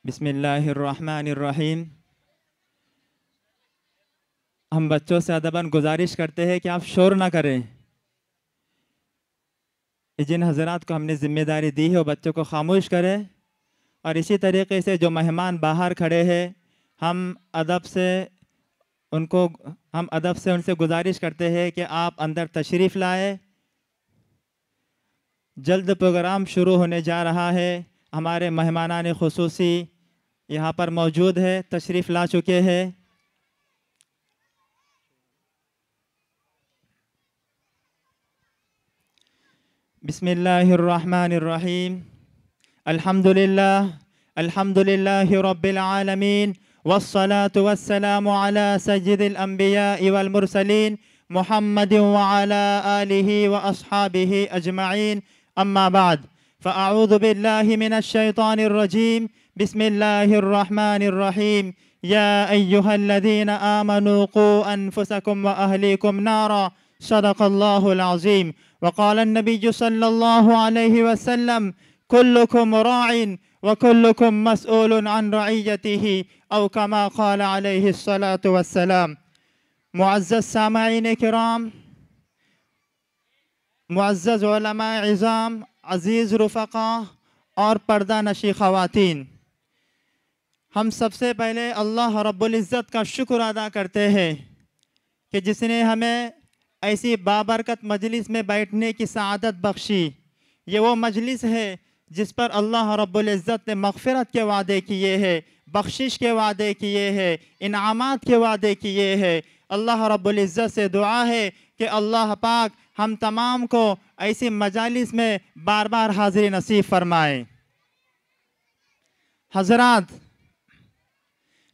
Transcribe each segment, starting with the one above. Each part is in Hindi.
बिस्मिल्लाहिर्रहमानिर्रहीम। हम बच्चों से अदबन गुजारिश करते हैं कि आप शोर ना करें। जिन हजरात को हमने ज़िम्मेदारी दी है वो बच्चों को खामोश करें। और इसी तरीके से जो मेहमान बाहर खड़े हैं हम अदब से उनको हम अदब से उनसे गुजारिश करते हैं कि आप अंदर तशरीफ़ लाए। जल्द प्रोग्राम शुरू होने जा रहा है। हमारे मेहमानान खुसूसी यहाँ पर मौजूद है, तशरीफ़ ला चुके हैं। बिस्मिल्लाहिर्रहमानिर्रहीम। अल्हम्दुलिल्लाह अल्हम्दुलिल्लाहि रब्बिल आलमीन वस्सलातु वस्सलामु अला सय्यिदिल अंबिया'i वल मुरसलीन मुहम्मदिन व अला आलिहि व अस्हाबिहि अजमईन। अम्मा बाद फ़अऊज़ु बिल्लाहि मिनश शैतानिर रजीम। बिस्मिल्लाहिर्रहमानिर्रहीम। या अय्युहल्लज़ीना आमनू क़ू अनफुसकुम व अहलीकुम नारा। सदक़ल्लाहुल अज़ीम। वक़ाल अन्नबिय्यु सल्लल्लाहु अलैहि वसल्लम कुल्लुकुम राइन व कुल्लुकुम मसऊलुन अन रइयतिही औ कमा क़ाल अलैहि सलातु वस्सलाम। मुअज़्ज़ज़ सामईन किराम, मुअज़्ज़ज़ उलमा इज़ाम, अज़ीज़ रुफ़क़ा और पर्दा नशी ख़वातीन, हम सबसे पहले अल्लाह रब्बुल इज़्ज़त का शुक्र अदा करते हैं कि जिसने हमें ऐसी बाबरकत मजलिस में बैठने की सआदत बख्शी। ये वो मजलिस है जिस पर अल्लाह रब्बुल इज़्ज़त ने मग़फ़िरत के वादे किए हैं, बख्शिश के वादे किए हैं, इनामात के वादे किए हैं। अल्लाह रब्बुल इज़्ज़त से दुआ है कि अल्लाह पाक हम तमाम को ऐसी मजालिस में बार बार हाज़िरी नसीब फरमाए। हज़रात,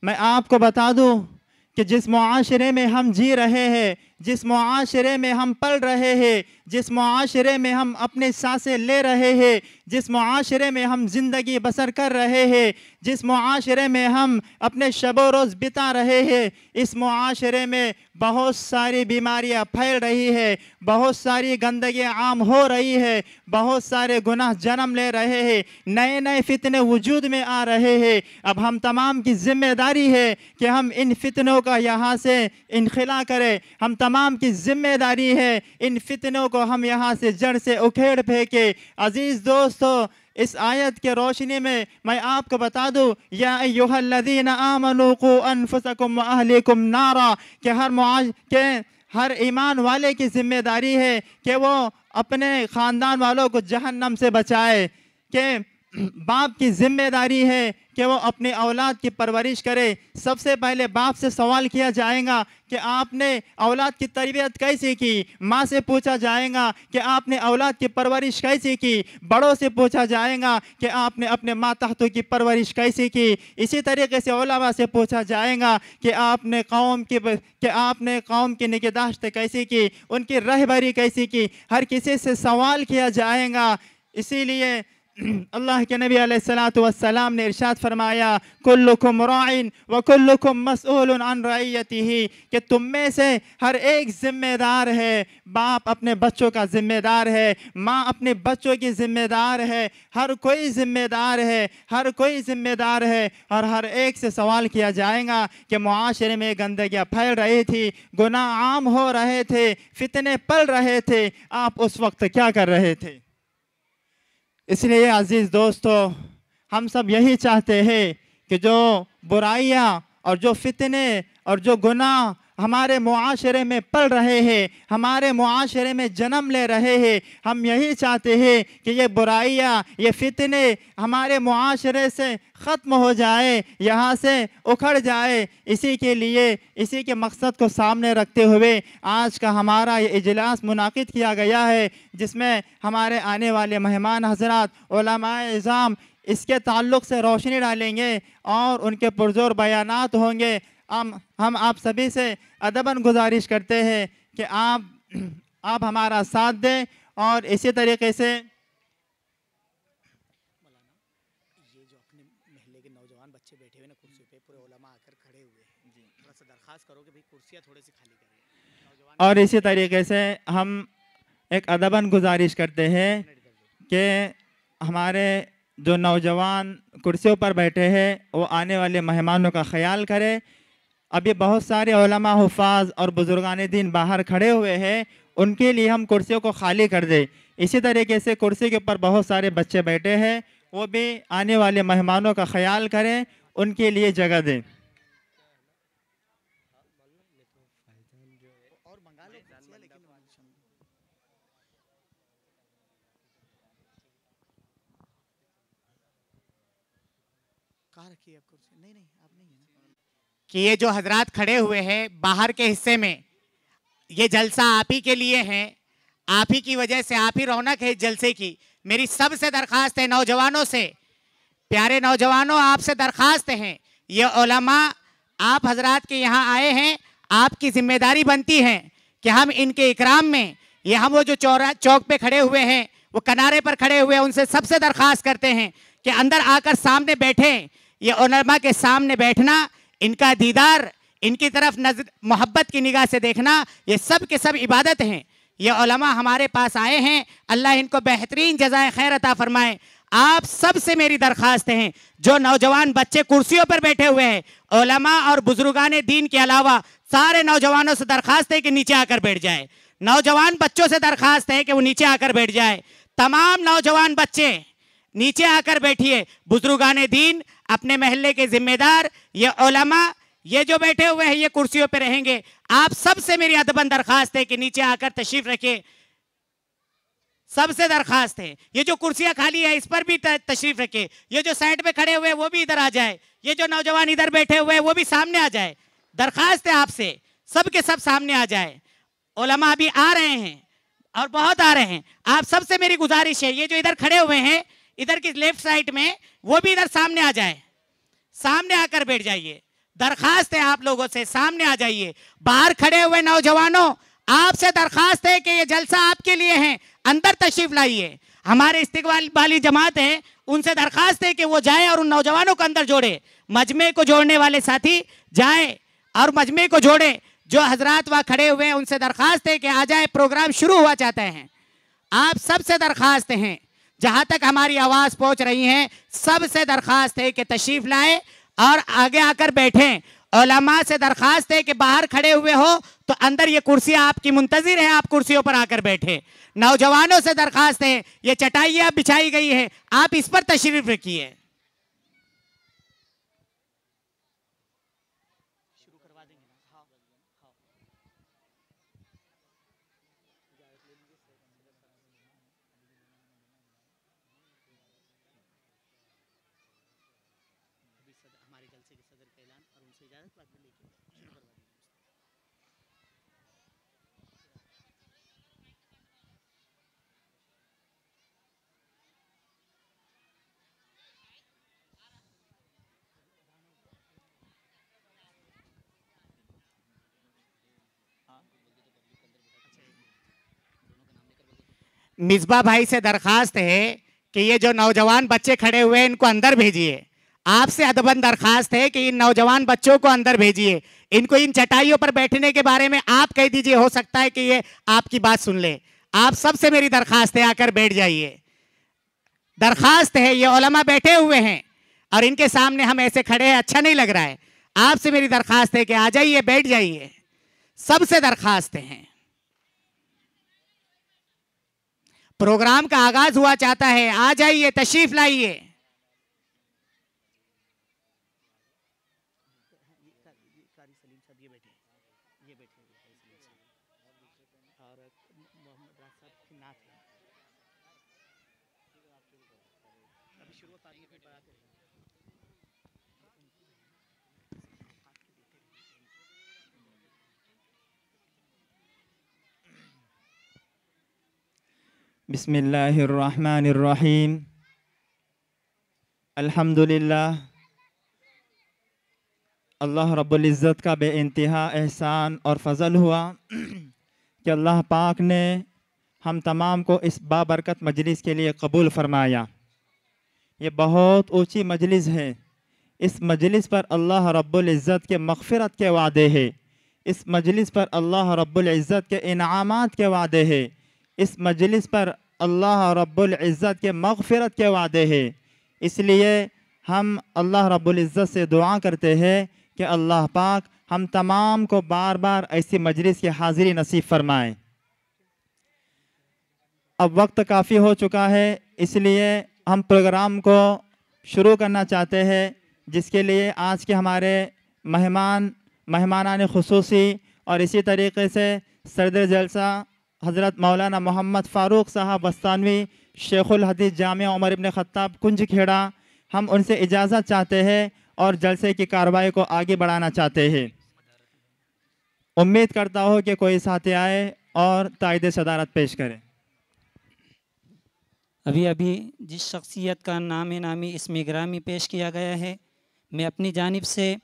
मैं आपको बता दूँ कि जिस मुआशरे में हम जी रहे हैं, जिस मुआशरे में हम पल रहे हैं, जिस मुआशरे में हम अपने सांसें ले रहे हैं, जिस मुआशरे में हम ज़िंदगी बसर कर रहे हैं, जिस मुआशरे में हम अपने शबो रोज़ बिता रहे हैं, इस मुआशरे में बहुत सारी बीमारियां फैल रही है, बहुत सारी गंदगी आम हो रही है, बहुत सारे गुनाह जन्म ले रहे हैं, नए नए फितने वजूद में आ रहे हैं। अब हम तमाम की जिम्मेदारी है कि हम इन फितनों का यहाँ से इनखिला करें। हम तमाम की जिम्मेदारी है इन फितनों को हम यहाँ से जड़ से उखेड़ फेंके। अजीज़ दोस्तों, इस आयत के रोशनी में मैं आपको बता दूं, या अय्युहल्लज़ीना आमनू क़ू अनफुसकुम व अहलीकुम नारा, के हर ईमान वाले की जिम्मेदारी है कि वो अपने ख़ानदान वालों को जहन्नम से बचाए। कि बाप की जिम्मेदारी है कि वो अपनी औलाद की परवरिश करे। सबसे पहले बाप से सवाल किया जाएगा कि आपने औलाद की तरबियत कैसी की। माँ से पूछा जाएगा कि आपने औलाद की परवरिश कैसी की। बड़ों से पूछा जाएगा कि आपने अपने मातहतों की परवरिश कैसी की। इसी तरीके से उलमा से पूछा जाएगा कि आपने कौम की निगहदाश्त कैसी की, उनकी रहबरी कैसी की। हर किसी से सवाल किया जाएगा। इसीलिए अल्लाह के नबी अलैहिस्सलातु वस्सलाम ने इरशाद फरमाया, कुल्लुकुम राइन व कुल्लुकुम मसऊलुन अन रइयतिही, कि तुम में से हर एक जिम्मेदार है। बाप अपने बच्चों का जिम्मेदार है, माँ अपने बच्चों की जिम्मेदार है, हर कोई जिम्मेदार है, हर कोई जिम्मेदार है। और हर एक से सवाल किया जाएगा कि मुआशरे में गंदगियाँ फैल रही थी, गुनाह आम हो रहे थे, फितने पल रहे थे, आप उस वक्त क्या कर रहे थे। इसलिए अजीज़ दोस्तों, हम सब यही चाहते हैं कि जो बुराइयां और जो फितने और जो गुनाह हमारे मुआशरे में पल रहे हैं, हमारे मुआशरे में जन्म ले रहे हैं, हम यही चाहते हैं कि ये बुराइयां, ये फितने हमारे मुआशरे से ख़त्म हो जाए, यहाँ से उखड़ जाए। इसी के लिए, इसी के मकसद को सामने रखते हुए आज का हमारा ये इजलास मुनाकिद किया गया है, जिसमें हमारे आने वाले मेहमान हज़रात उलमाए इज़ाम इसके ताल्लुक़ से रोशनी डालेंगे और उनके पुरज़ोर बयानात होंगे। हम आप सभी से अदबन गुजारिश करते हैं कि आप हमारा साथ दें। और इसी तरीके से ये जो अपने महल्ले के नौजवान बच्चे बैठे हुए ना कुर्सी पे, पूरे उलमा आकर खड़े हुए हैं, थोड़ा सा दरखास्त करो कि भाई कुर्सियाँ थोड़ी सी खाली करें। और इसी तरीके से हम एक अदबन गुजारिश करते हैं कि हमारे जो नौजवान कुर्सियों पर बैठे हैं वो आने वाले मेहमानों का ख्याल करें। अभी बहुत सारे उलमा हुफ़ाज़ और बुज़ुर्गान दीन बाहर खड़े हुए हैं, उनके लिए हम कुर्सियों को खाली कर दें। इसी तरीके से कुर्सी के ऊपर बहुत सारे बच्चे बैठे हैं, वो भी आने वाले मेहमानों का ख्याल करें, उनके लिए जगह दें। और मंगा लो कुर्सियाँ, लेकिन कहाँ रखी है आप कुर्सी? नहीं नहीं, आप नहीं है ना। कि ये जो हजरात खड़े हुए हैं बाहर के हिस्से में, ये जलसा आप ही के लिए है, आप ही की वजह से, आप ही रौनक है इस जलसे की। मेरी सबसे दरखास्त है नौजवानों से, प्यारे नौजवानों, आपसे दरखास्त है, ये उलमा आप हजरात के यहाँ आए हैं, आपकी जिम्मेदारी बनती है कि हम इनके इकराम में, ये हम वो जो चौक पे खड़े हुए हैं, वो किनारे पर खड़े हुए हैं, उनसे सबसे दरखास्त करते हैं कि अंदर आकर सामने बैठें। ये उलमा के सामने बैठना, इनका दीदार, इनकी तरफ नजर मोहब्बत की निगाह से देखना, ये सब के सब इबादत हैं। ये उलमा हमारे पास आए हैं, अल्लाह इनको बेहतरीन जज़ाए खैर अता फरमाए। आप सब से मेरी दरखास्त है, जो नौजवान बच्चे कुर्सियों पर बैठे हुए हैं, उलमा और बुजुर्गान दीन के अलावा सारे नौजवानों से दरखास्त है कि नीचे आकर बैठ जाए। नौजवान बच्चों से दरखास्त है कि वो नीचे आकर बैठ जाए। तमाम नौजवान बच्चे नीचे आकर बैठिए। बुजुर्गान दीन, अपने महल्ले के जिम्मेदार, ये उलमा, ये जो बैठे हुए हैं ये कुर्सियों पे रहेंगे। आप सबसे मेरी अदबन दरखास्त है कि नीचे आकर तशरीफ रखें। सबसे दरखास्त है, ये जो कुर्सियां खाली है इस पर भी तशरीफ रखें। ये जो साइड पे खड़े हुए हैं वो भी इधर आ जाए। ये जो नौजवान इधर बैठे हुए हैं वो भी सामने आ जाए। दरखास्त है आपसे, सब के सब सामने आ जाए। उलमा अभी आ रहे हैं और बहुत आ रहे हैं। आप सबसे मेरी गुजारिश है, ये जो इधर खड़े हुए हैं इधर की लेफ्ट साइड में, वो भी इधर सामने आ जाए, सामने आकर बैठ जाइए। दरखास्त है आप लोगों से, सामने आ जाइए। बाहर खड़े हुए नौजवानों, आपसे दरखास्त है कि ये जलसा आपके लिए है, अंदर तशरीफ लाइए। हमारे इस्तिकबाल वाली जमात है, उनसे दरखास्त है कि वो जाए और उन नौजवानों को अंदर जोड़े। मजमे को जोड़ने वाले साथी जाए और मजमे को जोड़े। जो हजरात वहाँ खड़े हुए हैं उनसे दरखास्त है कि आ जाए, प्रोग्राम शुरू हुआ चाहते हैं। आप सबसे दरखास्त हैं, जहाँ तक हमारी आवाज़ पहुँच रही है, सबसे दरखास्त है कि तशरीफ लाए और आगे आकर बैठें। उलमा से दरखास्त है कि बाहर खड़े हुए हो तो अंदर ये कुर्सियां आपकी मुंतजिर है, आप कुर्सियों पर आकर बैठे। नौजवानों से दरखास्त है, ये चटाइयां बिछाई गई है, आप इस पर तशरीफ रखिए। शुरू करवा देंगे ना? हाँ, हाँ। हमारे जलसे के सदर का ऐलान और उनसे इजाज़त बाद में लेके शुरू करवा देंगे। मिसबा भाई से दरखास्त है कि ये जो नौजवान बच्चे खड़े हुए हैं इनको अंदर भेजिए। आपसे अदबन दरखास्त है कि इन नौजवान बच्चों को अंदर भेजिए। इनको इन चटाइयों पर बैठने के बारे में आप कह दीजिए, हो सकता है कि ये आपकी बात सुन ले। आप सबसे मेरी दरखास्त है, आकर बैठ जाइए। दरखास्त है, ये उलमा बैठे हुए हैं और इनके सामने हम ऐसे खड़े हैं, अच्छा नहीं लग रहा है। आपसे मेरी दरखास्त है कि आ जाइए, बैठ जाइए। सबसे दरखास्त है। प्रोग्राम का आगाज हुआ चाहता है, आ जाइए, तशरीफ लाइए। बिस्मिल्लाहिर्रहमानिर्रहीम। अल्हम्दुलिल्लाह। अल्लाह रब्बुल इज़्ज़त का बेइंतहा एहसान और फ़ज़ल हुआ कि अल्लाह पाक ने हम तमाम को इस बाबरकत मजलिस के लिए कबूल फरमाया। ये बहुत ऊंची मजलिस है। इस मजलिस पर अल्लाह रब्बुल इज़्ज़त के मग़फ़िरत के वादे हैं। इस मजलिस पर अल्लाह रब्बुल इज़्ज़त के इनामात के वादे हैं। इस मजलिस पर अल्लाह रब्बुल इज़्ज़त के मग़फ़िरत के वादे हैं। इसलिए हम अल्लाह रब्बुल इज़्ज़त से दुआ करते हैं कि अल्लाह पाक हम तमाम को बार बार ऐसी मजलिस की हाज़िरी नसीब फरमाए। अब वक्त काफ़ी हो चुका है, इसलिए हम प्रोग्राम को शुरू करना चाहते हैं, जिसके लिए आज के हमारे मेहमानान खुसूसी और इसी तरीके से सदर जलसा हज़रत मौलाना मोहम्मद फ़ारूक साहब बस्तानवी शेखुल हदीस जामिया उमर इब्न ख़त्ताब कुंज खेड़ा, हम उनसे इजाज़त चाहते हैं और जलसे की कार्रवाई को आगे बढ़ाना चाहते हैं। उम्मीद करता हूँ कि कोई साथी आए और तायद सदारत पेश करें। अभी अभी जिस शख्सियत का नामी इसमें ग्रामी पेश किया गया है, मैं अपनी जानिब से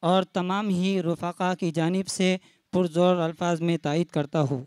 और तमाम ही रुफ़ाक़ा की जानिब से पुरज़ोर अल्फाज में तायद करता हूँ।